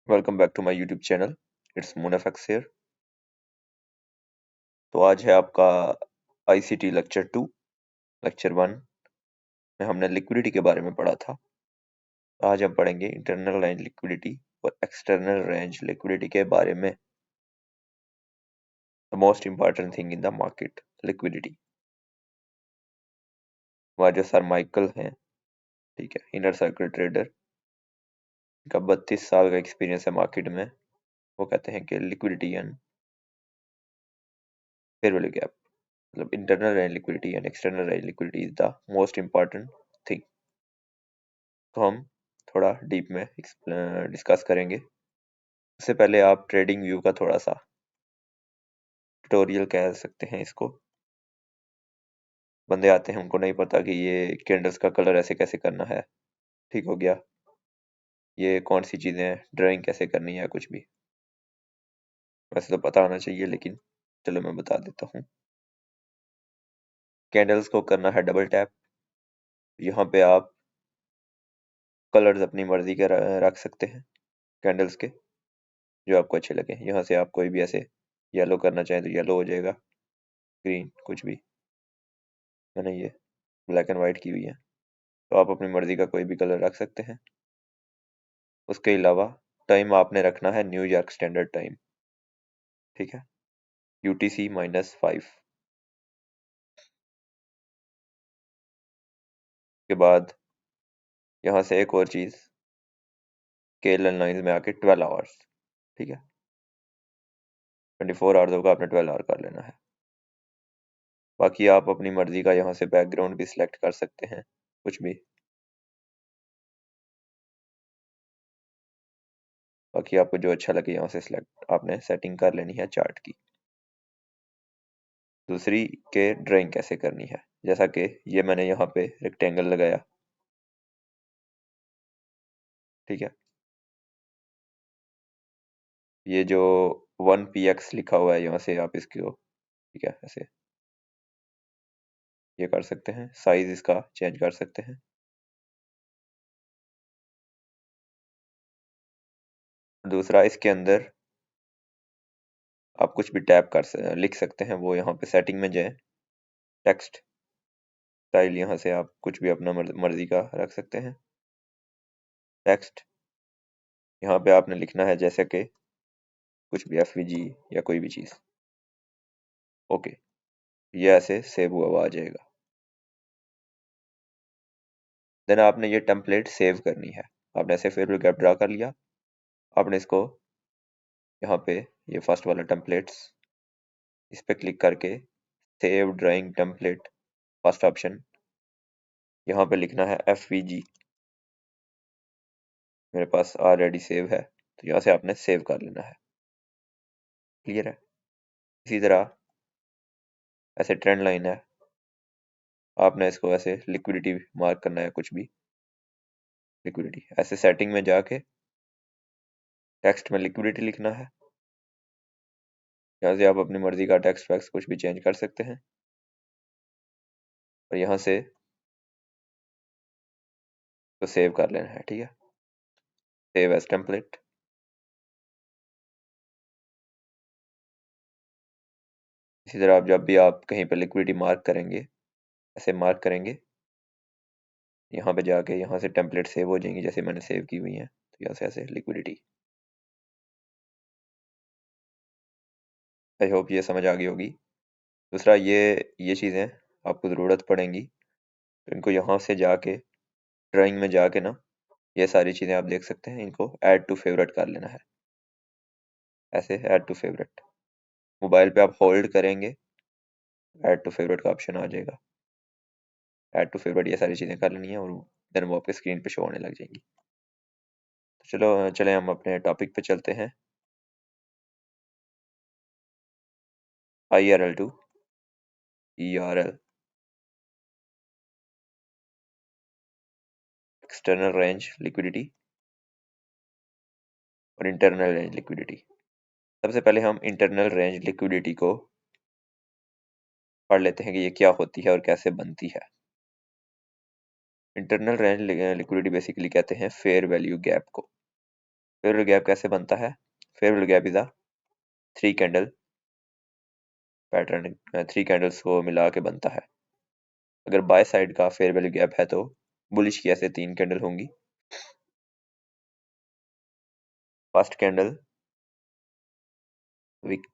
Welcome back to my YouTube channel. It's मुनफेक्स here. तो आज है आपका आईसीटी लेक्चर 2। लेक्चर 1 में हमने लिक्विडिटी के बारे में पढ़ा था। आज हम पढ़ेंगे इंटरनल रेंज लिक्विडिटी और एक्सटर्नल रेंज लिक्विडिटी के बारे में। The most important thing in the market, liquidity. हमारे जो सर माइकल हैं, ठीक है, इनर सर्कल ट्रेडर, इनका 32 साल का एक्सपीरियंस है मार्केट में। वो कहते हैं कि liquidity and fair value gap, मतलब internal range liquidity and external range liquidity is the most important thing. तो हम थोड़ा डीप में डिस्कस करेंगे। उससे पहले आप ट्रेडिंग व्यू का थोड़ा सा ट्यूटोरियल कह सकते हैं इसको। बंदे आते हैं, उनको नहीं पता कि ये कैंडल्स का कलर ऐसे कैसे करना है, ठीक हो गया, ये कौन सी चीज़ें हैं, ड्राइंग कैसे करनी है, कुछ भी। वैसे तो पता होना चाहिए, लेकिन चलो मैं बता देता हूँ। कैंडल्स को करना है डबल टैप। यहाँ पे आप कलर्स अपनी मर्जी के रख सकते हैं कैंडल्स के, जो आपको अच्छे लगे। यहाँ से आप कोई भी ऐसे येलो करना चाहें तो येलो हो जाएगा, ग्रीन, कुछ भी। मैंने ये ब्लैक एंड वाइट की हुई है, तो आप अपनी मर्जी का कोई भी कलर रख सकते हैं। उसके अलावा टाइम आपने रखना है न्यूयॉर्क स्टैंडर्ड टाइम, ठीक है, UTC -5 के बाद यहाँ से एक और चीज़, KLN लाइन्स में आके 12 आवर्स, ठीक है, 24 आवर्स होगा, आपने 12 आवर कर लेना है। बाकी आप अपनी मर्जी का यहाँ से बैकग्राउंड भी सिलेक्ट कर सकते हैं, कुछ भी। बाकी आपको जो अच्छा लगे यहाँ से सिलेक्ट आपने सेटिंग कर लेनी है चार्ट की। दूसरी के ड्राइंग कैसे करनी है, जैसा कि ये मैंने यहाँ पे रेक्टेंगल लगाया, ठीक है। ये जो 1px लिखा हुआ है, यहाँ से आप इसको, ठीक है, ऐसे ये कर सकते हैं, साइज इसका चेंज कर सकते हैं। दूसरा, इसके अंदर आप कुछ भी टैप लिख सकते हैं, वो यहाँ पे सेटिंग में जाए, टेक्स्ट स्टाइल, यहाँ से आप कुछ भी अपना मर्जी का रख सकते हैं टेक्स्ट। यहाँ पे आपने लिखना है जैसे कि कुछ भी FVG या कोई भी चीज़, ओके, ये ऐसे सेव हुआ आ जाएगा। देन आपने ये टेम्पलेट सेव करनी है। आपने ऐसे फेयर वैल्यू गैप ड्रा कर लिया, आपने इसको यहाँ पे ये फर्स्ट वाला टेम्पलेट्स, इस पे क्लिक करके save drawing template, first option, यहाँ पे लिखना है FVG। मेरे पास ऑलरेडी सेव है, तो यहाँ से आपने सेव कर लेना है। क्लियर है। इसी तरह ऐसे ट्रेंड लाइन है, आपने इसको ऐसे लिक्विडिटी मार्क करना है, कुछ भी लिक्विडिटी। ऐसे सेटिंग में जाके टेक्स्ट में लिक्विडिटी लिखना है। यहाँ से आप अपनी मर्जी का टेक्स्ट वैक्स कुछ भी चेंज कर सकते हैं, और यहाँ से तो सेव कर लेना है, ठीक है, सेव एज टेम्पलेट। इसी तरह आप जब भी आप कहीं पर लिक्विडिटी मार्क करेंगे, ऐसे मार्क करेंगे, यहाँ पे जाके यहाँ से टेम्पलेट सेव हो जाएंगी, जैसे मैंने सेव की हुई है, तो यहाँ से ऐसे लिक्विडिटी। आई होप ये समझ आ गई होगी। दूसरा, ये चीज़ें आपको ज़रूरत पड़ेंगी, तो इनको यहाँ से जाके ड्राइंग में जाके ना, ये सारी चीज़ें आप देख सकते हैं, इनको ऐड टू फेवरेट कर लेना है। ऐसे ऐड टू फेवरेट, मोबाइल पे आप होल्ड करेंगे, ऐड टू फेवरेट का ऑप्शन आ जाएगा। ऐड टू फेवरेट, ये सारी चीज़ें कर लेनी है, और देन वो आपके स्क्रीन पे शो होने लग जाएंगी। तो चलो चले हम अपने टॉपिक पे चलते हैं। IRL to ERL, external range liquidity और इंटरनल रेंज लिक्विडिटी। सबसे पहले हम इंटरनल रेंज लिक्विडिटी को पढ़ लेते हैं कि ये क्या होती है और कैसे बनती है। इंटरनल रेंज लिक्विडिटी बेसिकली कहते हैं फेयर वैल्यू गैप को। फेवरेबल गैप कैसे बनता है? Favourable gap is a 3 candle pattern, 3 candles को मिला के बनता है। अगर बाय साइड का फेयर वैल्यू गैप है तो बुलिश की ऐसे 3 कैंडल होंगी। First candle weak,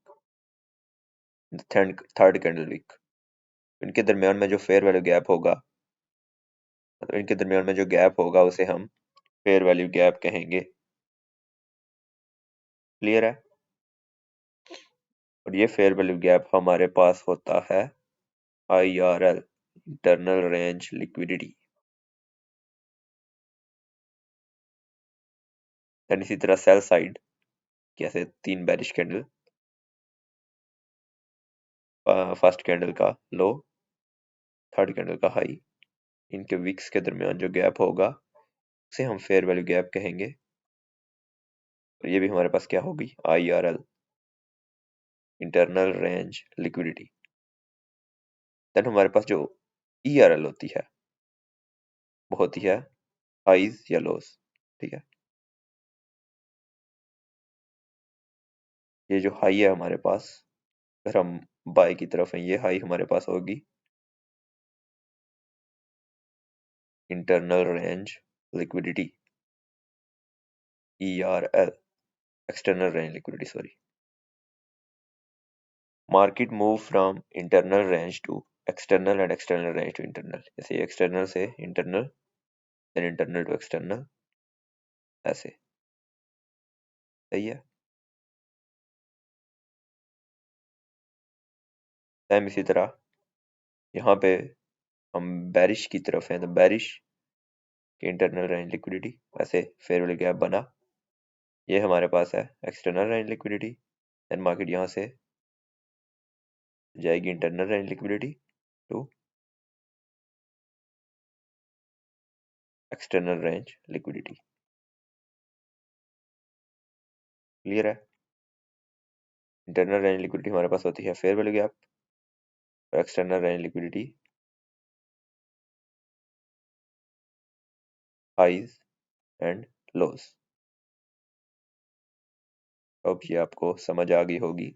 third candle weak. इनके दरमियान में जो फेयर वैल्यू गैप होगा, मतलब इनके दरमियान में जो गैप होगा उसे हम फेयर वैल्यू गैप कहेंगे। क्लियर है? और ये फेयर वैल्यू गैप हमारे पास होता है IRL, internal range liquidity. And इसी तरह सेल साइड कैसे 3 बेरिश कैंडल, फर्स्ट कैंडल का लो, थर्ड कैंडल का हाई, इनके विक्स के दरमियान जो गैप होगा उसे हम फेयर वैल्यू गैप कहेंगे। और ये भी हमारे पास क्या होगी? IRL, internal range liquidity. Then हमारे पास जो ERL होती है वो होती है हाइज या लोस। ठीक है, ये जो हाई है हमारे पास, अगर हम बाय की तरफ हैं, ये हाई हमारे पास होगी internal range liquidity, ERL, external range liquidity sorry. Market move from internal range to external and external range to internal. जैसे एक्सटर्नल से internal, then internal to external, ऐसे। सही है। सेम इसी तरह यहाँ पे हम बेरिश की तरफ हैं तो बेरिश के इंटरनल रेंज लिक्विडिटी, ऐसे फेयर वैल्यू गैप बना, ये हमारे पास है external range liquidity. Then market यहाँ से जाएगी internal range liquidity to external range liquidity. Clear है? इंटरनल रेंज लिक्विडिटी हमारे पास होती है फेयर वैल्यू गैप, और external range liquidity highs and lows. अब ये आपको समझ आ गई होगी।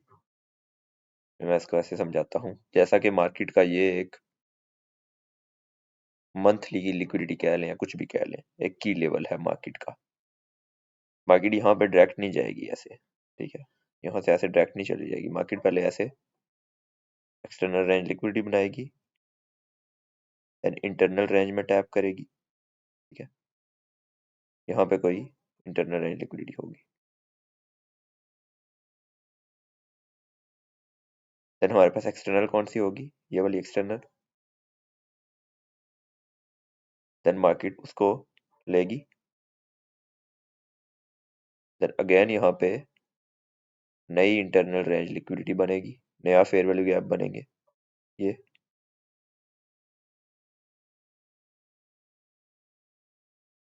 मैं इसको ऐसे समझाता हूँ, जैसा कि मार्केट का ये एक मंथली की लिक्विडिटी कह लें या कुछ भी कह लें, एक की लेवल है मार्केट का। मार्केट यहाँ पे डायरेक्ट नहीं जाएगी ऐसे, ठीक है, यहाँ से ऐसे डायरेक्ट नहीं चली जाएगी। मार्केट पहले ऐसे एक्सटर्नल रेंज लिक्विडिटी बनाएगी, देन इंटरनल रेंज में टैप करेगी। ठीक है, यहाँ पे कोई इंटरनल रेंज लिक्विडिटी होगी। देन हमारे पास एक्सटर्नल कौन सी होगी? ये वाली एक्सटर्नल। देन मार्केट उसको लेगी, देन अगेन यहाँ पे नई इंटरनल रेंज लिक्विडिटी बनेगी, नया फेयर वैल्यू गैप बनेंगे। ये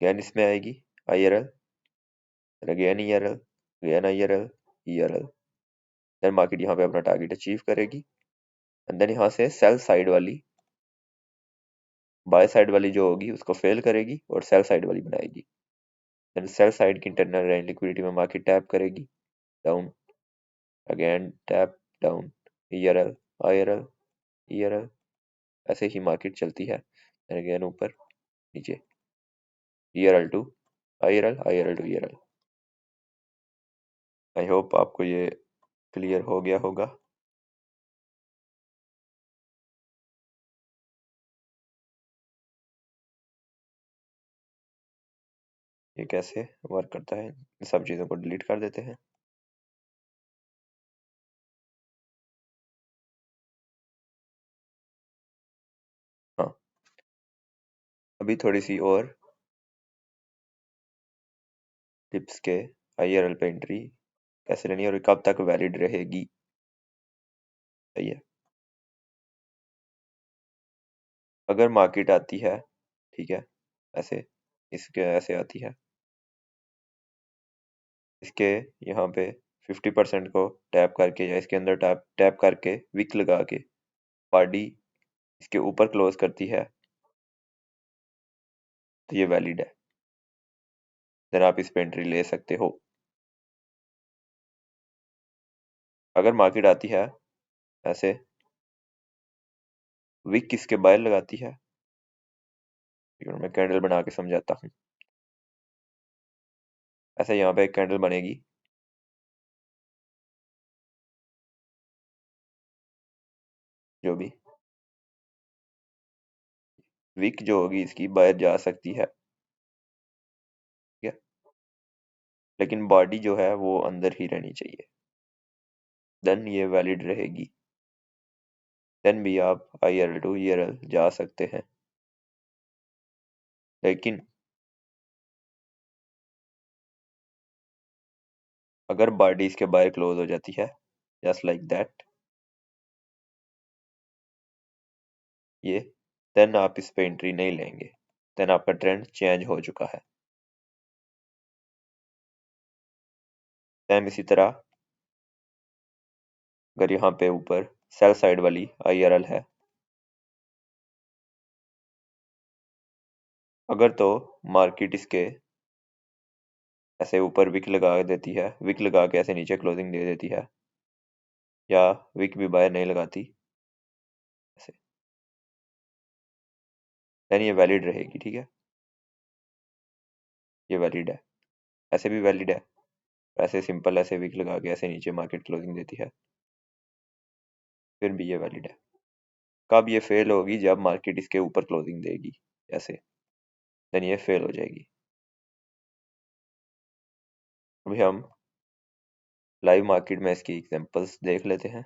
अगेन इसमें आएगी IRL, again ERL, again IRL, ERL। Then market यहाँ पे अपना टारगेट अचीव करेगी, एंड देन यहाँ से सेल साइड वाली, बाय साइड वाली जो होगी उसको फेल करेगी और सेल साइड वाली बनाएगी। देन सेल साइड की इंटरनल रेंज लिक्विडिटी में मार्केट टैप करेगी down, again tap down, ERL, IRL, ERL, ऐसे ही मार्केट चलती है। अगेन ऊपर नीचे, ERL to IRL, IRL to ERL। I hope आपको ये क्लियर हो गया होगा। ये कैसे वर्क करता है, इन सब चीज़ों को डिलीट कर देते हैं। हाँ, अभी थोड़ी सी और टिप्स के IRL पे एंट्री कैसे लेनी है और कब तक वैलिड रहेगी। सही है, अगर मार्केट आती है, ठीक है, ऐसे इसके ऐसे आती है, इसके यहाँ पे 50% को टैप करके या इसके अंदर टैप टैप करके विक लगा के पार्टी इसके ऊपर क्लोज करती है तो ये वैलिड है, देन आप इस पे एंट्री ले सकते हो। अगर मार्केट आती है ऐसे, विक किसके बाहर लगाती है, मैं कैंडल बना के समझाता हूँ। ऐसे यहाँ पे एक कैंडल बनेगी, जो भी विक जो होगी इसकी बाहर जा सकती है, ठीक है, लेकिन बॉडी जो है वो अंदर ही रहनी चाहिए, देन ये वैलिड रहेगी। देन भी आप IRL टू ERL जा सकते हैं, लेकिन अगर बॉडी इसके बाहर क्लोज हो जाती है जस्ट लाइक दैट, ये, देन आप इस पे एंट्री नहीं लेंगे, देन आपका ट्रेंड चेंज हो चुका है। सेम इसी तरह अगर यहाँ पे ऊपर सेल साइड वाली IRL है, अगर तो मार्केट इसके ऐसे ऊपर विक लगा देती है, विक लगा के ऐसे नीचे क्लोजिंग दे देती है, या विक भी बाहर नहीं लगाती ऐसे, देन ये वैलिड रहेगी, ठीक है, ये वैलिड है। ऐसे भी वैलिड है, ऐसे सिंपल ऐसे विक लगा के ऐसे नीचे मार्केट क्लोजिंग देती है, फिर भी ये वैलिड है। कब ये फेल होगी, जब मार्केट इसके ऊपर क्लोजिंग देगी ऐसे, देन ये फेल हो जाएगी। अभी हम लाइव मार्केट में इसकी एग्जांपल्स देख लेते हैं।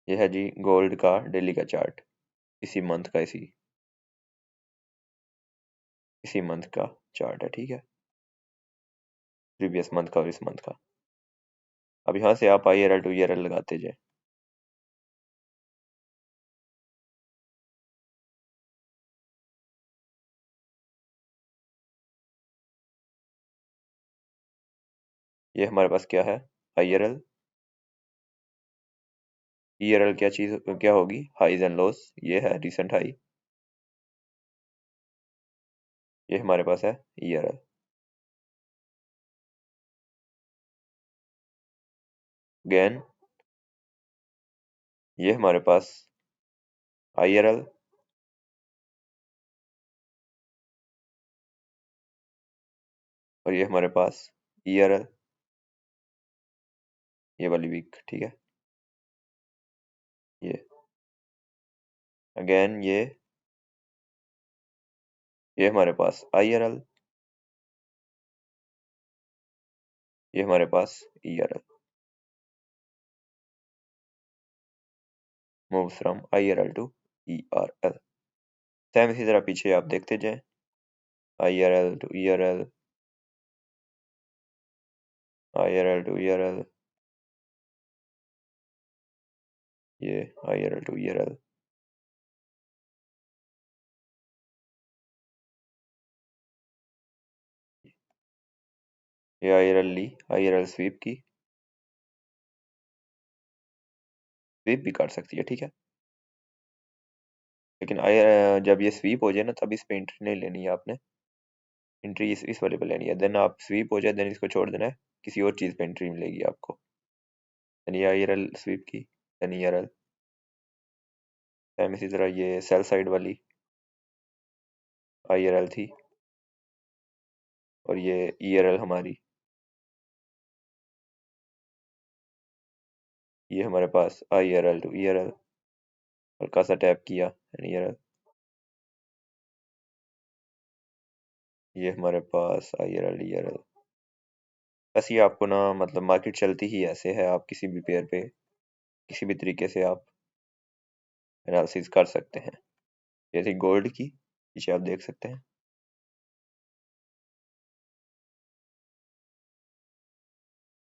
यह है जी गोल्ड का डेली का चार्ट, इसी मंथ का इसी मंथ का चार्ट है, ठीक है, प्रीवियस मंथ का और इस मंथ का। अब यहाँ से आप IRL टू ERL लगाते जाए, ये हमारे पास क्या है, IRL, ERL क्या चीज क्या होगी, हाईज एंड लोस, ये है रिसेंट हाई, ये हमारे पास है ERL। अगेन ये हमारे पास IRL, और ये हमारे पास ERL, ये वाली वीक, ठीक है, ये अगेन ये हमारे पास IRL, ये हमारे पास ERL, move from IRL to ERL। Same इसी तरह पीछे आप देखते जाएं, IRL to ERL, IRL to ERL, ये IRL टू ERL, ये IRL ली, IRL स्वीप की, स्वीप भी काट सकती है, ठीक है, लेकिन जब ये स्वीप हो जाए ना, तब इस पे एंट्री नहीं लेनी है आपने, एंट्री इस वाले पे लेनी है, देन आप स्वीप हो जाए, देन इसको छोड़ देना है, किसी और चीज़ पे एंट्री मिलेगी आपको, देन ये IRL स्वीप की, देन ERL। सेम इसी तरह ये सेल साइड वाली IRL थी, और ये ERL हमारी, ये हमारे पास IRL टू ERL, हल्का सा टैप किया ERL, ये हमारे पास IRL ERL। ऐसे ही आपको ना, मतलब मार्केट चलती ही ऐसे है, आप किसी भी पेयर पे किसी भी तरीके से आप एनालिसिस कर सकते हैं। जैसे गोल्ड की पीछे आप देख सकते हैं,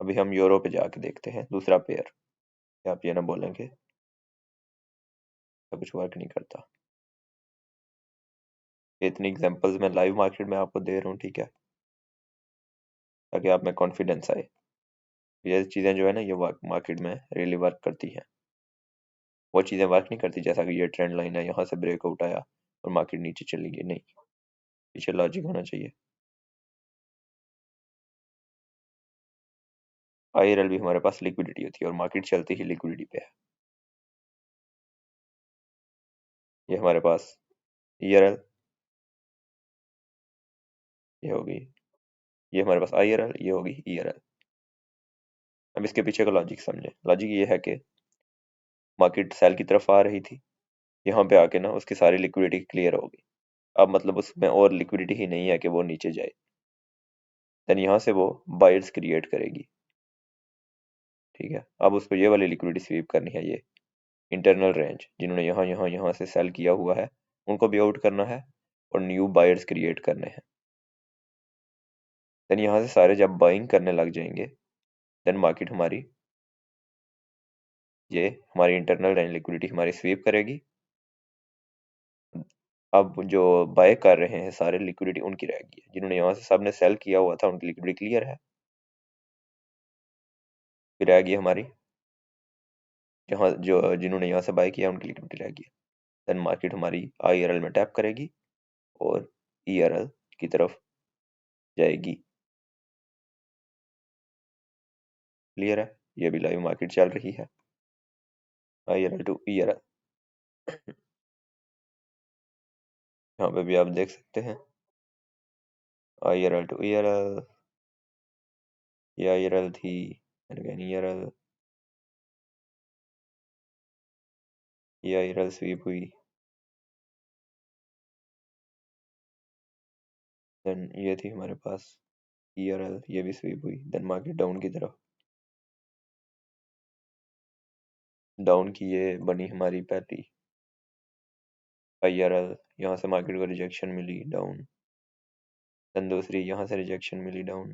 अभी हम यूरो पे जाके देखते हैं दूसरा पेयर, आप ये ना बोलेंगे तो कुछ वर्क नहीं करता। ये इतनी एग्जांपल्स मैं लाइव मार्केट में आपको दे रहा हूँ, ठीक है, ताकि आप में कॉन्फिडेंस आए। ये चीज़ें जो है ना, ये मार्केट में रियली वर्क करती हैं, वो चीज़ें वर्क नहीं करती जैसा कि ये ट्रेंड लाइन है, यहाँ से ब्रेकआउट आया और मार्केट नीचे चली गई, नहीं, पीछे लॉजिक होना चाहिए। IRL भी हमारे पास लिक्विडिटी होती है और मार्केट चलती ही लिक्विडिटी पे है। ये हमारे पास ERL, ये होगी, ये हमारे पास IRL, ये होगी ERL। अब इसके पीछे का लॉजिक समझे। लॉजिक ये है कि मार्केट सेल की तरफ आ रही थी, यहाँ पे आके ना उसकी सारी लिक्विडिटी क्लियर हो गई। अब मतलब उसमें और लिक्विडिटी ही नहीं है कि वो नीचे जाए। देन यहाँ से वो बायर्स क्रिएट करेगी, ठीक है। अब उसको ये वाली लिक्विडिटी स्वीप करनी है, ये इंटरनल रेंज जिन्होंने यहाँ यहाँ यहाँ से सेल किया हुआ है उनको भी आउट करना है और न्यू बायर्स क्रिएट करने हैं। देन यहाँ से सारे जब बाइंग करने लग जाएंगे, देन मार्केट हमारी ये हमारी इंटरनल रेंज लिक्विडिटी हमारी स्वीप करेगी। अब जो बाय कर रहे हैं सारे लिक्विडिटी उनकी रहेगी, जिन्होंने यहाँ से सबने सेल किया हुआ था उनकी लिक्विडिटी क्लियर है। फिर रहेगी हमारी जहाँ जो जिन्होंने यहाँ से बाय किया उनकी लिक्विडिटी रहेगी। देन मार्केट हमारी IRL में टैप करेगी और ERL की तरफ जाएगी। क्लियर है, ये भी लाइव मार्केट चल रही है, IRL टू ERL। यहाँ पे भी आप देख सकते हैं IRL टू ERL, ये IRL थी, अगेन ERL, ये IRL स्वीप हुई, देन ये थी हमारे पास ERL, ये भी स्वीप हुई। देन मार्केट डाउन की तरफ, डाउन की ये बनी हमारी पहली IRL, यहाँ से मार्केट को रिजेक्शन मिली डाउन। देन दूसरी यहाँ से रिजेक्शन मिली डाउन।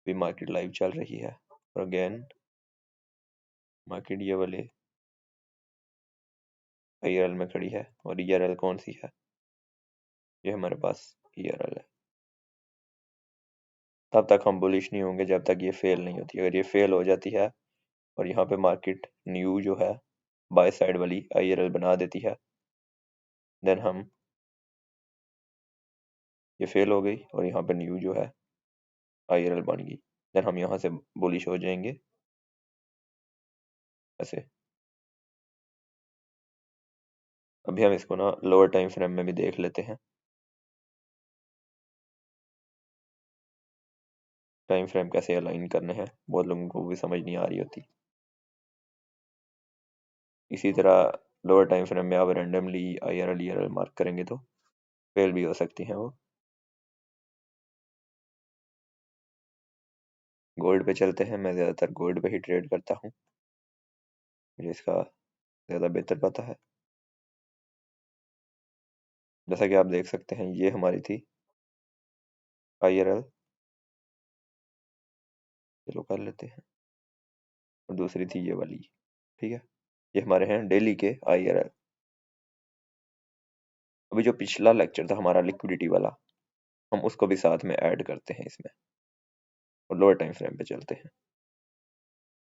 भी मार्केट लाइव चल रही है और अगेन मार्केट ये वाले IRL में खड़ी है और ERL कौन सी है, ये हमारे पास ERL है। तब तक हम बुलिश नहीं होंगे जब तक ये फेल नहीं होती। अगर ये फेल हो जाती है और यहाँ पे मार्केट न्यू जो है बाय साइड वाली IRL बना देती है, देन हम ये फेल हो गई और यहाँ पे न्यू जो है IRL बन गई, देन हम यहाँ से बुलिश हो जाएंगे ऐसे। अभी हम इसको ना लोअर टाइम फ्रेम में भी देख लेते हैं। टाइम फ्रेम कैसे अलाइन करने हैं बहुत लोगों को भी समझ नहीं आ रही होती। इसी तरह लोअर टाइम फ्रेम में आप रैंडमली IRL ERL मार्क करेंगे तो फेल भी हो सकती हैं वो। गोल्ड पे चलते हैं, मैं ज़्यादातर गोल्ड पे ही ट्रेड करता हूँ, मुझे इसका ज़्यादा बेहतर पता है। जैसा कि आप देख सकते हैं ये हमारी थी IRL, चलो कर लेते हैं, और दूसरी थी ये वाली, ठीक है। ये हमारे हैं डेली के IRL। अभी जो पिछला लेक्चर था हमारा लिक्विडिटी वाला, हम उसको भी साथ में ऐड करते हैं इसमें और लोअर टाइम फ्रेम पे चलते हैं।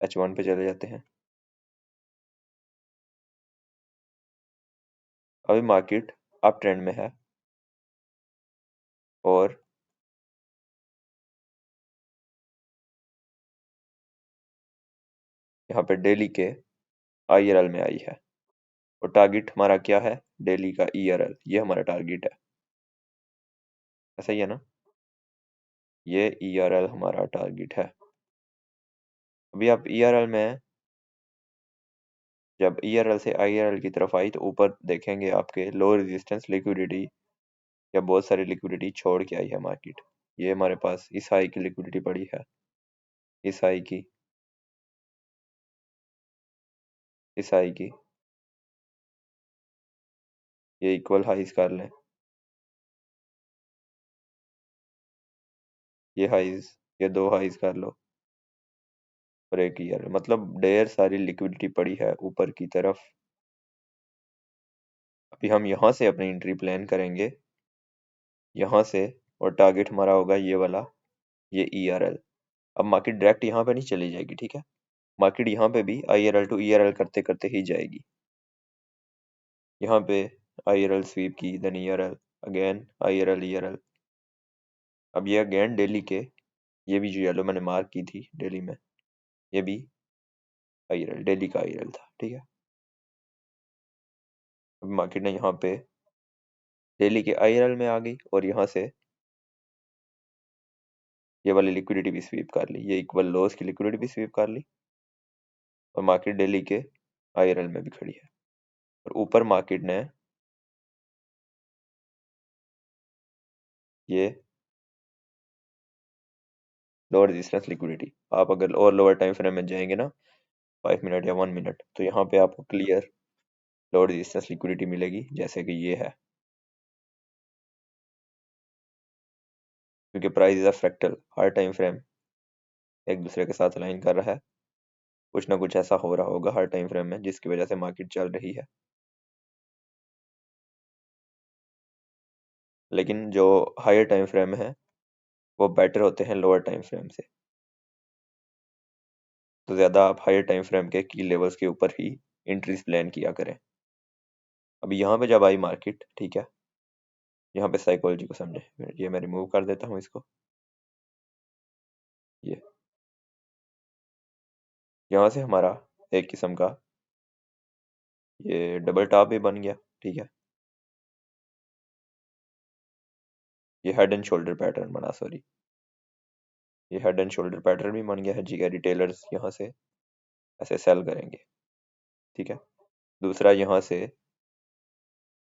H1 पे चले जाते हैं। अभी मार्केट अप ट्रेंड में है और यहाँ पे डेली के IRL में आई है और टारगेट हमारा क्या है, डेली का ERL, ये हमारा टारगेट है, ऐसा ही है ना, ये ERL हमारा टारगेट है। अभी आप ERL में जब ERL से IRL की तरफ आई तो ऊपर देखेंगे आपके लो रेजिस्टेंस लिक्विडिटी या बहुत सारी लिक्विडिटी छोड़ के आई है मार्केट। ये हमारे पास इस हाई की लिक्विडिटी पड़ी है, इस हाई की, इस हाई की, ये इक्वल हाइज कर लें, ये हाइज, ये दो हाइज कर लो और एक ERL, मतलब ढेर सारी लिक्विडिटी पड़ी है ऊपर की तरफ। अभी हम यहाँ से अपनी एंट्री प्लान करेंगे, यहाँ से, और टारगेट हमारा होगा ये वाला, ये ERL। अब मार्केट डायरेक्ट यहाँ पे नहीं चली जाएगी, ठीक है, मार्केट यहाँ पे भी IRL टू ERL करते करते ही जाएगी। यहाँ पे IRL स्वीप की, then ERL, again IRL ERL। अब ये अगेन डेली के ये भी जो येलो मैंने मार्क की थी डेली में, ये भी IRL, डेली का IRL था, ठीक है। अब मार्केट ने यहाँ पे डेली के IRL में आ गई और यहाँ से ये वाली लिक्विडिटी भी स्वीप कर ली, ये इक्वल लॉस की लिक्विडिटी भी स्वीप कर ली और मार्केट डेली के IRL में भी खड़ी है। और ऊपर मार्केट ने ये लोअर रेजिस्टेंस लिक्विडिटी, आप अगर और लोअर टाइम फ्रेम में जाएंगे ना 5 मिनट या 1 मिनट, तो यहाँ पे आपको क्लियर लोअर रेजिस्टेंस लिक्विडिटी मिलेगी, जैसे कि ये है, क्योंकि price is a fractal, her time frame एक दूसरे के साथ अलाइन कर रहा है, कुछ ना कुछ ऐसा हो रहा होगा हर टाइम फ्रेम में जिसकी वजह से मार्केट चल रही है। लेकिन जो हायर टाइम फ्रेम है वो बेटर होते हैं लोअर टाइम फ्रेम से, तो ज़्यादा आप हायर टाइम फ्रेम के की लेवल्स के ऊपर ही एंट्रीज प्लान किया करें। अभी यहाँ पे जब आई मार्केट, ठीक है, यहाँ पे साइकोलॉजी को समझे, ये मैं रिमूव कर देता हूँ इसको, ये यहाँ से हमारा एक किस्म का ये डबल टॉप भी बन गया, ठीक है, ये हेड एंड शोल्डर पैटर्न बना, सॉरी, ये हेड एंड शोल्डर पैटर्न भी बन गया है जी, रिटेलर्स यहाँ से ऐसे सेल करेंगे, ठीक है। दूसरा यहाँ से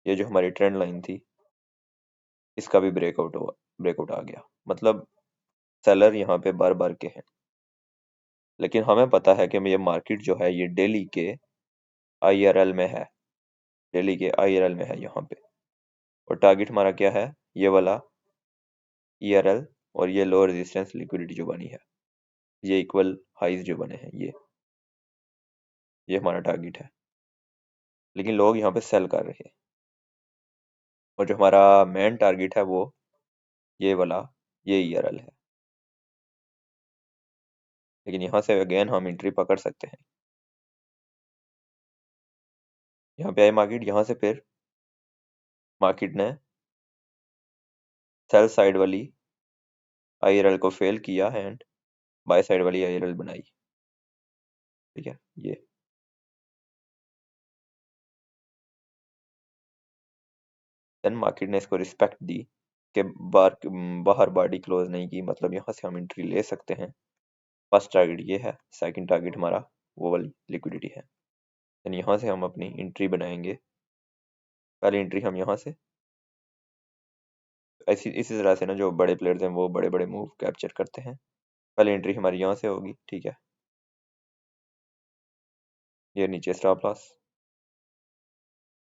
ये जो हमारी ट्रेंड लाइन थी इसका भी ब्रेकआउट आ गया, मतलब सेलर यहाँ पे बार बार के हैं, लेकिन हमें पता है कि ये मार्केट जो है ये डेली के IRL में है, डेली के IRL में है यहाँ पे, और टारगेट हमारा क्या है, ये वाला ERL और ये लोअर रेजिस्टेंस लिक्विडिटी जो बनी है, ये इक्वल हाइज जो बने हैं, ये हमारा टारगेट है, लेकिन लोग यहाँ पे सेल कर रहे हैं, और जो हमारा मेन टारगेट है वो ये वाला ये ERL है, लेकिन यहाँ से अगेन हम एंट्री पकड़ सकते हैं। यहाँ पे आए मार्केट, यहाँ से फिर मार्केट ने सेल साइड वाली IRL को फेल किया एंड बाय साइड वाली IRL बनाई, ठीक है। ये देन मार्केट ने इसको रिस्पेक्ट दी कि बाहर बॉडी क्लोज नहीं की, मतलब यहाँ से हम एंट्री ले सकते हैं। फर्स्ट टारगेट ये है, सेकंड टारगेट हमारा वो वाली लिक्विडिटी है, देन यहाँ से हम अपनी एंट्री बनाएंगे। पहली एंट्री हम यहाँ से इसी तरह से ना, जो बड़े प्लेयर्स हैं वो बड़े बड़े मूव कैप्चर करते हैं। पहली एंट्री हमारी यहाँ से होगी, ठीक है, ये नीचे स्टॉप लॉस,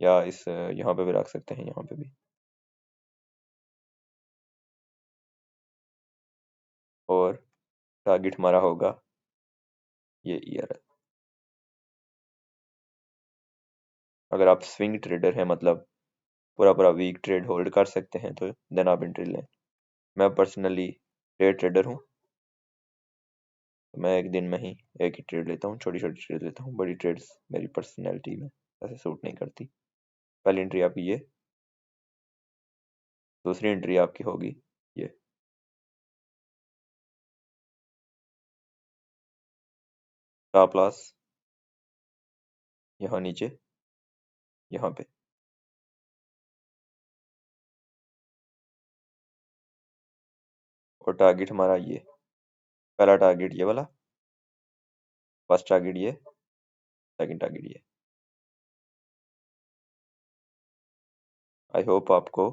या इस यहाँ पे भी रख सकते हैं, यहाँ पे भी, और टारगेट हमारा होगा ये ERL। अगर आप स्विंग ट्रेडर हैं, मतलब पूरा पूरा वीक ट्रेड होल्ड कर सकते हैं, तो देन आप एंट्री लें। मैं पर्सनली डे ट्रेडर हूँ, तो मैं एक दिन में ही एक ही ट्रेड लेता हूँ, छोटी छोटी ट्रेड लेता हूँ, बड़ी ट्रेड्स मेरी पर्सनैलिटी में ऐसे सूट नहीं करती। पहली एंट्री आपकी ये, दूसरी एंट्री आपकी होगी ये, स्टॉप लॉस यहाँ नीचे, यहाँ पे, और टारगेट हमारा ये, पहला टारगेट ये वाला, फर्स्ट टारगेट ये, सेकंड टारगेट ये। आई होप आपको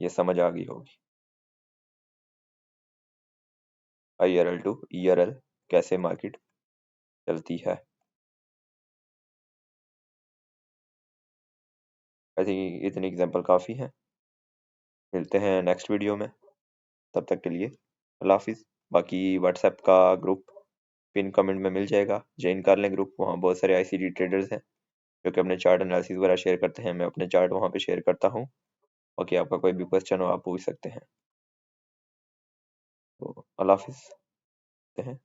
ये समझ आ गई होगी, IRL टू ERL कैसे मार्केट चलती है। आई थिंक इतनी एग्जांपल काफ़ी है। मिलते हैं नेक्स्ट वीडियो में, तब तक के लिए अल्लाह हाफिज़। बाकी व्हाट्सएप का ग्रुप पिन कमेंट में मिल जाएगा, ज्वाइन कर लें ग्रुप, वहाँ बहुत सारे ICD ट्रेडर्स हैं जो कि अपने चार्ट एनालिसिस वगैरह शेयर करते हैं, मैं अपने चार्ट वहाँ पे शेयर करता हूँ। बाकी आपका कोई भी क्वेश्चन हो आप पूछ सकते हैं। तो अल्लाह हाफिज़ हैं।